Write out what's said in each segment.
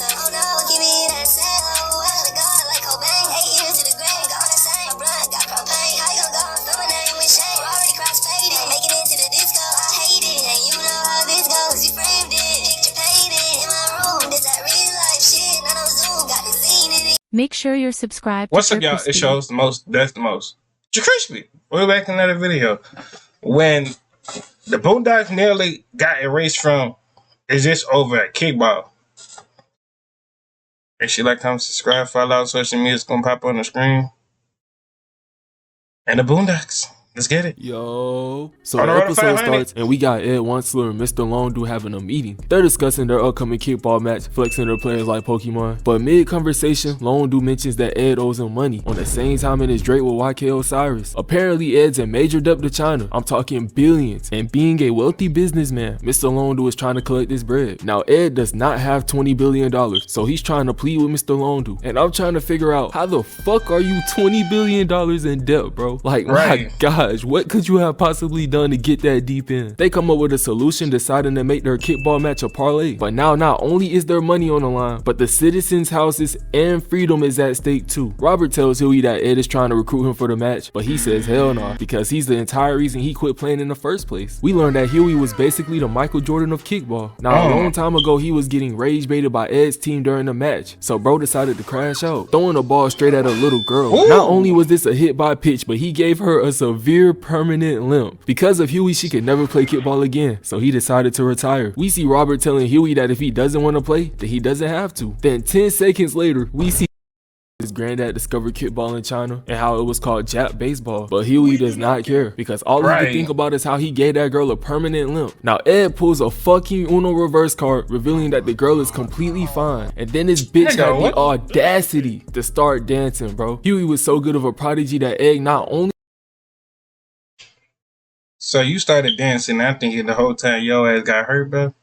myself. Oh no, give me that cell. Oh, I gotta go like Cobain. 8 years to the grave, gone insane. My blood got propane. How you gon' go and throw my name with shame? Already cross-faded, making it to the disco. I hate it, and you know how this goes. You framed it, picture painted in my room. This that real life shit, none of Zoom, got the scene in it. Make sure you're subscribed. What's up, y'all? It shows the most. That's the most. JerCrispy. We're back in another video. When the Boondocks nearly got erased from Is This Over at Kickball. Make sure you like, comment, subscribe, follow out social media. It's gonna pop on the screen. And the Boondocks. Let's get it. Yo. So the episode starts and we got Ed Wensler and Mr. Lone Dude having a meeting. They're discussing their upcoming kickball match, flexing their players like Pokemon. But mid-conversation, Lone Dude mentions that Ed owes him money on the same time in his Drake with YK Osiris. Apparently Ed's in major debt to China. I'm talking billions. And being a wealthy businessman, Mr. Lone Dude is trying to collect this bread. Now Ed does not have $20 billion, so he's trying to plead with Mr. Lone Dude. And I'm trying to figure out, how the fuck are you $20 billion in debt, bro? Like, my God. What could you have possibly done to get that deep in? They come up with a solution, deciding to make their kickball match a parlay. But now not only is there money on the line, but the citizens' houses and freedom is at stake too. Robert tells Huey that Ed is trying to recruit him for the match, but he says hell no, because he's the entire reason he quit playing in the first place. We learned that Huey was basically the Michael Jordan of kickball. Now a long time ago he was getting rage baited by Ed's team during the match, so bro decided to crash out, throwing the ball straight at a little girl. Not only was this a hit by pitch, but he gave her a severe permanent limp. Because of Huey, she could never play kickball again, so he decided to retire. We see Robert telling Huey that if he doesn't want to play, then he doesn't have to. Then 10 seconds later, we see his granddad discovered kickball in China and how it was called Jap baseball. But Huey does not care, because all he can think about is how he gave that girl a permanent limp. Now Ed pulls a fucking Uno reverse card, revealing that the girl is completely fine. And then this bitch had the audacity to start dancing, bro. Huey was so good of a prodigy that Ed not only... So you started dancing, I'm thinking the whole time your ass got hurt, bro.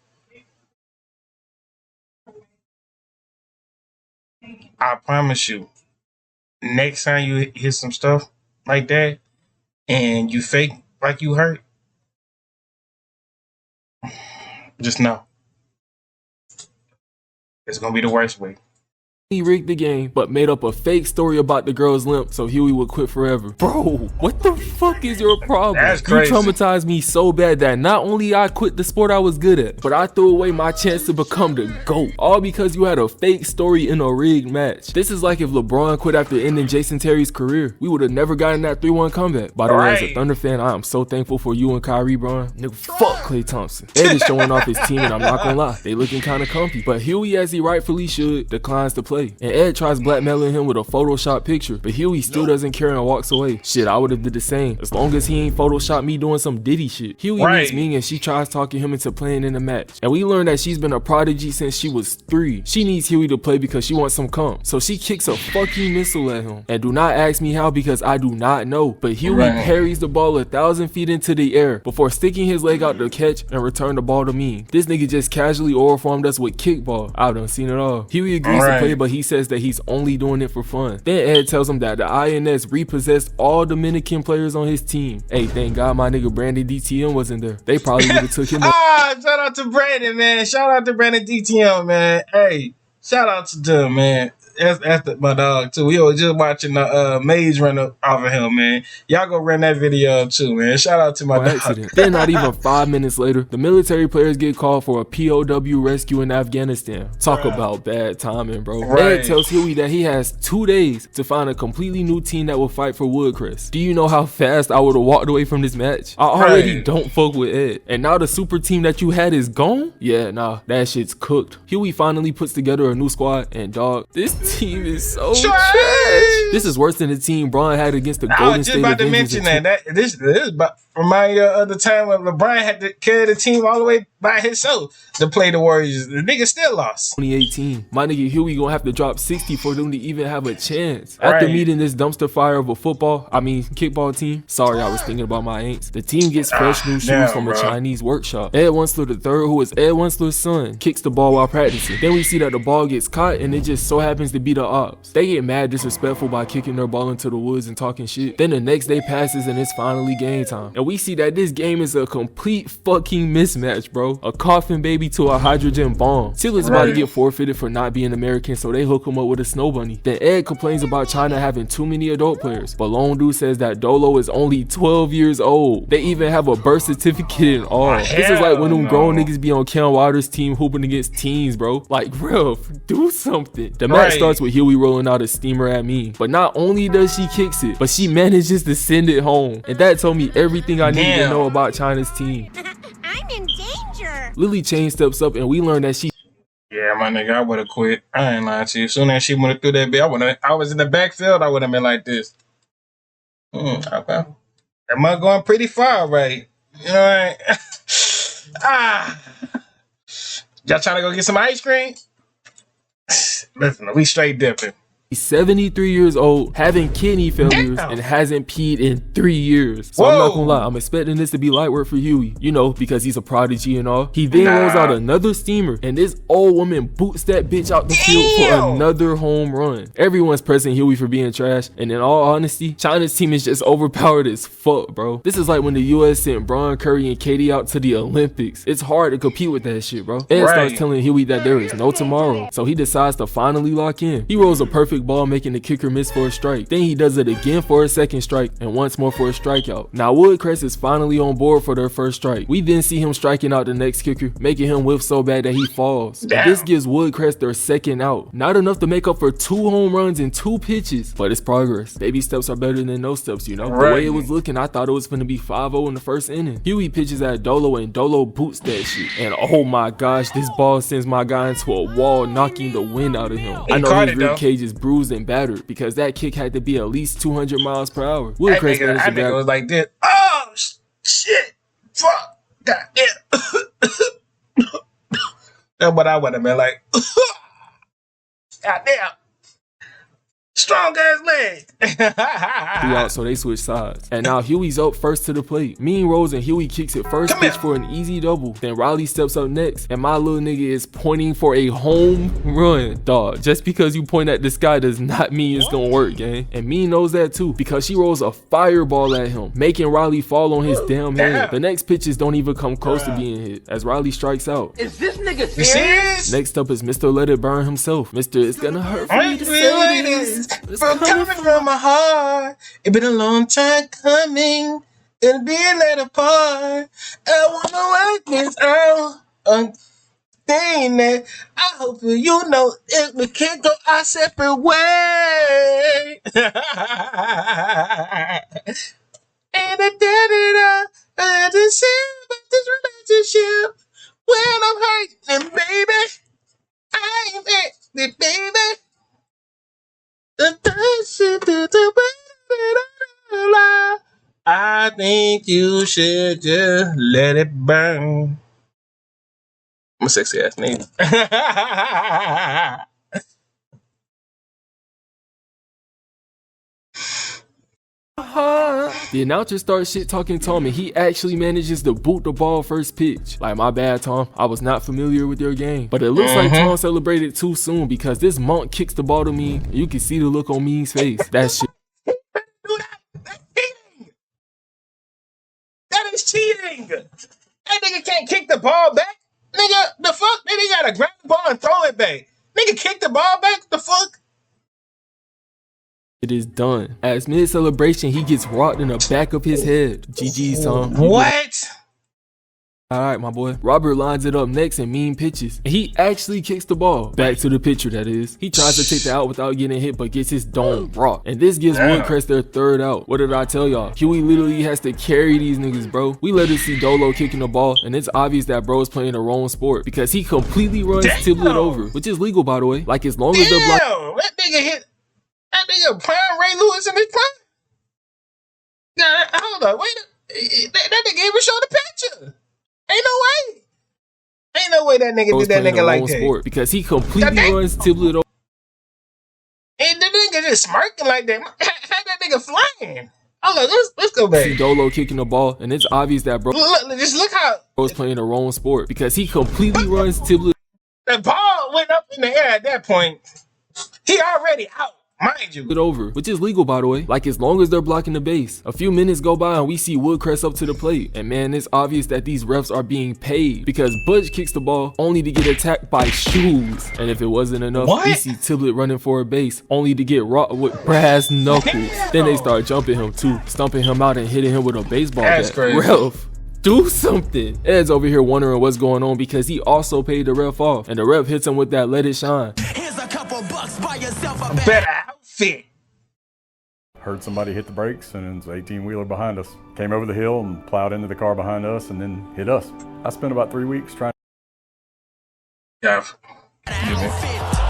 I promise you, next time you hear some stuff like that and you fake like you hurt, just know it's gonna be the worst way. He rigged the game, but made up a fake story about the girl's limp so Huey would quit forever. Bro, what the fuck is your problem? That's crazy. You traumatized me so bad that not only I quit the sport I was good at, but I threw away my chance to become the GOAT. All because you had a fake story in a rigged match. This is like if LeBron quit after ending Jason Terry's career. We would have never gotten that 3-1 comeback. By the way, as a Thunder fan, I am so thankful for you and Kyrie, Bron. Nigga, fuck Klay Thompson. Ed is showing off his team, and I'm not gonna lie, they looking kinda comfy. But Huey, as he rightfully should, declines to play. And Ed tries blackmailing him with a Photoshop picture, but Huey still doesn't care and walks away. Shit, I would have did the same, as long as he ain't Photoshop me doing some Diddy shit. Huey meets Ming and she tries talking him into playing in the match. And we learn that she's been a prodigy since she was 3. She needs Huey to play because she wants some cum. So she kicks a fucking missile at him. And do not ask me how, because I do not know. But Huey parries the ball 1,000 feet into the air before sticking his leg out to catch and return the ball to Ming. This nigga just casually oral-formed us with kickball. I done seen it all. Huey agrees to play, but he says that he's only doing it for fun. Then Ed tells him that the INS repossessed all Dominican players on his team. Hey, thank God my nigga Brandon DTM wasn't there. They probably would have took him. Shout out to Brandon, man. Shout out to Brandon DTM, man. Hey, shout out to them, man. That's my dog too. We were just watching the maze run up off of him, man. Y'all go run that video up too, man. Shout out to my dog. Then not even 5 minutes later, the military players get called for a POW rescue in Afghanistan. Talk about bad timing, bro. Ed tells Huey that he has 2 days to find a completely new team that will fight for Woodcrest. Do you know how fast I would have walked away from this match? I already don't fuck with Ed, and now the super team that you had is gone? Yeah, nah, that shit's cooked. Huey finally puts together a new squad, and dog, this team is so trash. This is worse than the team Bron had against the Golden State Avengers. I was just about to mention that. This remind you of the time when LeBron had to carry the team all the way by himself to play the Warriors. The nigga still lost. 2018. My nigga Huey gonna have to drop 60 for them to even have a chance. After meeting this dumpster fire of a kickball team, sorry, I was thinking about my ain'ts. The team gets fresh new shoes from a Chinese workshop. Ed Wensler III, who is Ed Wensler's son, kicks the ball while practicing. Then we see that the ball gets caught and it just so happens to be the ops. They get mad disrespectful by kicking their ball into the woods and talking shit. Then the next day passes and it's finally game time. And we see that this game is a complete fucking mismatch, bro. A coffin baby to a hydrogen bomb. Tiller's about to get forfeited for not being American, so they hook him up with a snow bunny. Then Ed complains about China having too many adult players, but Lone Dude says that Dolo is only 12 years old. They even have a birth certificate and all. This is like when them grown niggas be on Cam Wilder's team hooping against teens, bro. Like, bro, do something. The match starts with Huey rolling out a steamer at me, but not only does she kicks it, but she manages to send it home. And that told me everything I needed to know about China's team. I'm in danger. Lily Chain steps up and we learn that she... Yeah, my nigga, I would have quit. I ain't lying to you. As soon as she went through that bit, I was in the backfield, I would have been like this. Okay. Am I going pretty far, right? You know what? Y'all trying to go get some ice cream? Listen, we straight dipping. He's 73 years old, having kidney failures, and hasn't peed in 3 years. So I'm not gonna lie, I'm expecting this to be light work for Huey, you know, because he's a prodigy and all. He then rolls out another steamer, and this old woman boots that bitch out the field for another home run. Everyone's pressing Huey for being trash, and in all honesty, China's team is just overpowered as fuck, bro. This is like when the US sent Bron, Curry, and KD out to the Olympics. It's hard to compete with that shit, bro. Ed starts telling Huey that there is no tomorrow, so he decides to finally lock in. He rolls a perfect ball, making the kicker miss for a strike. Then he does it again for a second strike, and once more for a strikeout. Now Woodcrest is finally on board for their first strike. We then see him striking out the next kicker, making him whiff so bad that he falls. This gives Woodcrest their second out. Not enough to make up for 2 home runs in 2 pitches, but it's progress. Baby steps are better than no steps, you know? The way it was looking, I thought it was gonna be 5-0 in the first inning. Huey pitches at Dolo, and Dolo boots that shit. And oh my gosh, this ball sends my guy into a wall, knocking the wind out of him. I know his rib cage is bruised and battered because that kick had to be at least 200 miles per hour. Woodcrest managed to grab. Was like this. Oh shit! Fuck! Goddamn! That's what I would have been like. Goddamn! Strong ass leg. Throughout, so they switch sides. And now Huey's up first to the plate. Mean rolls and Huey kicks it first pitch for an easy double. Then Riley steps up next, and my little nigga is pointing for a home run. Dog, just because you point at the sky does not mean it's gonna work, gang. And Mean knows that too, because she rolls a fireball at him, making Riley fall on his damn head. The next pitches don't even come close to being hit, as Riley strikes out. Is this nigga serious? Next up is Mr. Let It Burn himself. Mr. It's gonna hurt for me to say this. It's coming from my heart. It's been a long time coming. It'll be let apart. I wanna work this out. Thing that I hope you know if we can't go our separate way. And I just see about this relationship when I'm hurting, baby. I'm it, baby. I think you should just let it burn. I'm a sexy ass name. The announcer starts shit talking Tom, and he actually manages to boot the ball first pitch. Like, my bad, Tom. I was not familiar with your game. But it looks like Tom celebrated too soon, because this monk kicks the ball to Mean. You can see the look on Mean's face. That shit. That's cheating. That is cheating. That nigga can't kick the ball back. Nigga, the fuck? Nigga gotta grab the ball and throw it back. Nigga kick the ball back? The fuck? It is done. As mid-celebration, he gets rocked in the back of his head. GG's, Tom. What? Alright, my boy. Robert lines it up next and Mean pitches. And he actually kicks the ball. Back to the pitcher, that is. He tries to take the out without getting hit, but gets his dome rocked. And this gives Woodcrest their third out. What did I tell y'all? Huey literally has to carry these niggas, bro. We let us see Dolo kicking the ball, and it's obvious that bro is playing the wrong sport, because he completely runs Tiblet over, which is legal, by the way. Like, as long as the block... That nigga hit... That nigga prime Ray Lewis in his prime? Nah, hold on, wait. That nigga even showed the picture. Ain't no way. Ain't no way that nigga did that nigga like that. Sport, because he completely runs Tiblet over. And the nigga just smirking like that. Had that nigga flying. Hold on, let's go back. See Dolo kicking the ball, and it's obvious that bro... Just look how... bro's playing the wrong sport, because he completely runs Tiblet. The ball went up in the air at that point. He already out. mind you. It over, which is legal by the way, like as long as they're blocking the base. A few minutes go by and we see Woodcrest up to the plate, and man, it's obvious that these refs are being paid because Butch kicks the ball only to get attacked by shoes, and if it wasn't enough, we see Tiblet running for a base only to get rocked with brass knuckles. Then they start jumping him too, stumping him out and hitting him with a baseball bat. Ref, do something. Ed's over here wondering what's going on because he also paid the ref off, and the ref hits him with that let it shine. Here's a couple bucks, buy yourself a better outfit. Heard somebody hit the brakes and it was an 18-wheeler behind us. Came over the hill and plowed into the car behind us and then hit us. I spent about 3 weeks trying. Yeah.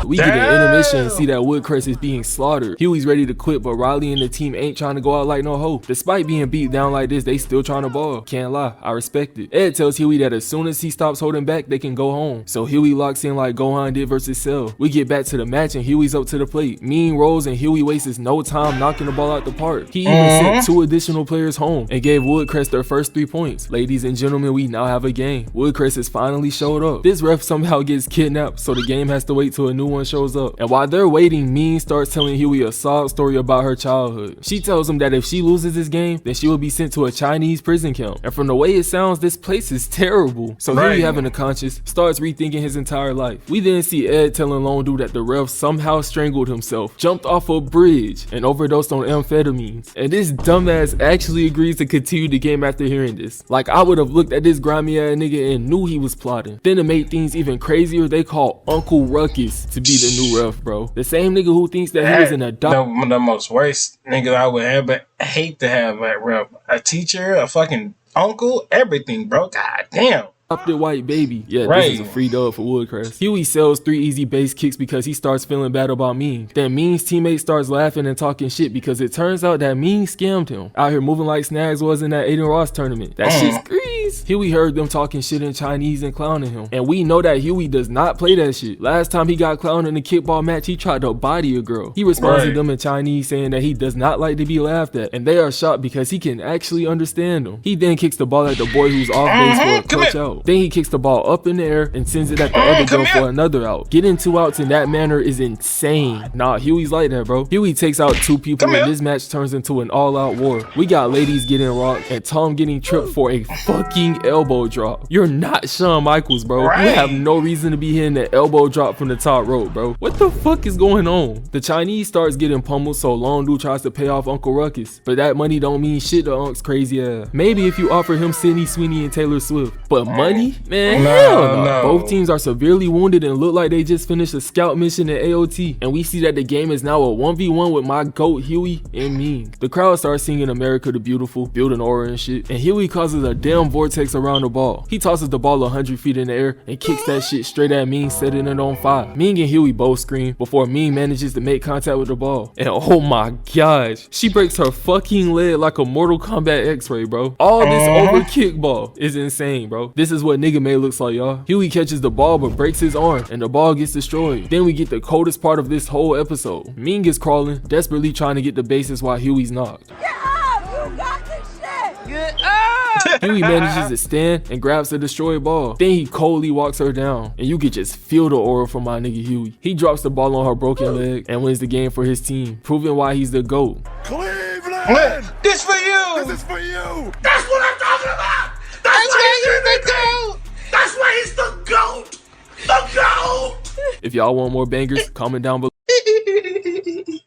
We get an intermission and see that Woodcrest is being slaughtered. Huey's ready to quit, but Riley and the team ain't trying to go out like no hoe. Despite being beat down like this, they still trying to ball. Can't lie, I respect it. Ed tells Huey that as soon as he stops holding back, they can go home. So Huey locks in like Gohan did versus Cell. We get back to the match and Huey's up to the plate. Mean rolls and Huey wastes no time knocking the ball out the park. He even sent 2 additional players home and gave Woodcrest their first 3 points. Ladies and gentlemen, we now have a game. Woodcrest has finally showed up. This ref somehow gets kidnapped, so the game has to wait till a new one shows up. And while they're waiting, Mean starts telling Huey a sob story about her childhood. She tells him that if she loses this game, then she will be sent to a Chinese prison camp. And from the way it sounds, this place is terrible. So Huey, having a conscience, starts rethinking his entire life. We then see Ed telling Lone Dude that the ref somehow strangled himself, jumped off a bridge, and overdosed on amphetamines. And this dumbass actually agrees to continue the game after hearing this. Like, I would have looked at this grimy ass nigga and knew he was plotting. Then to make things even crazier, they call Uncle Ruckus to be the new ref, bro. The same nigga who thinks that he was an adopted. The most worst nigga I would ever hate to have at rep. A teacher, a fucking uncle, everything, bro. God damn. White baby. Yeah, this is a free dub for Woodcrest. Huey sells 3 easy base kicks because he starts feeling bad about Mean. Then Mean's teammate starts laughing and talking shit because it turns out that Mean scammed him. Out here moving like Snags was in that Aiden Ross tournament. That shit's grease. Huey heard them talking shit in Chinese and clowning him. And we know that Huey does not play that shit. Last time he got clowned in the kickball match, he tried to body a girl. He responds to them in Chinese saying that he does not like to be laughed at. And they are shocked because he can actually understand them. He then kicks the ball at the boy who's off base for a clutch out. Then he kicks the ball up in the air and sends it at the other girl for another out. Getting 2 outs in that manner is insane. Nah, Huey's like that, bro. Huey takes out 2 people and this match turns into an all-out war. We got ladies getting rocked and Tom getting tripped for a fucking elbow drop. You're not Shawn Michaels, bro. You have no reason to be hitting an elbow drop from the top rope, bro. What the fuck is going on? The Chinese starts getting pummeled, so Lone Dude tries to pay off Uncle Ruckus. But that money don't mean shit to Unc's crazy ass. Maybe if you offer him Sydney Sweeney and Taylor Swift. But money? Man, hell no. Both teams are severely wounded and look like they just finished a scout mission at AOT. And we see that the game is now a 1v1 with my GOAT Huey and Mean. The crowd starts singing America the Beautiful, building aura and shit. And Huey causes a damn vortex around the ball. He tosses the ball 100 feet in the air and kicks that shit straight at Mean, setting it on fire. Mean and Huey both scream before Mean manages to make contact with the ball. And oh my gosh, she breaks her fucking leg like a Mortal Kombat X-ray, bro. All this over kickball is insane, bro. This is what nigga May looks like, y'all. Huey catches the ball but breaks his arm and the ball gets destroyed. Then we get the coldest part of this whole episode. Mean gets crawling, desperately trying to get the bases while Huey's knocked. Get up! You got this shit! Get up! Huey manages to stand and grabs the destroyed ball. Then he coldly walks her down, and you can just feel the aura from my nigga Huey. He drops the ball on her broken leg and wins the game for his team, proving why he's the GOAT. Cleveland! This for you! This is for you! That's what I'm talking about! That's why he's the GOAT! That's why he's the GOAT! The GOAT! If y'all want more bangers, comment down below.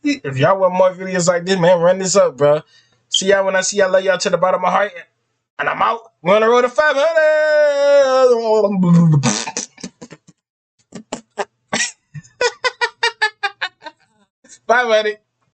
If y'all want more videos like this, man, run this up, bro. See y'all when I see y'all. Love y'all to the bottom of my heart. And I'm out. We're on the road to 500. 500.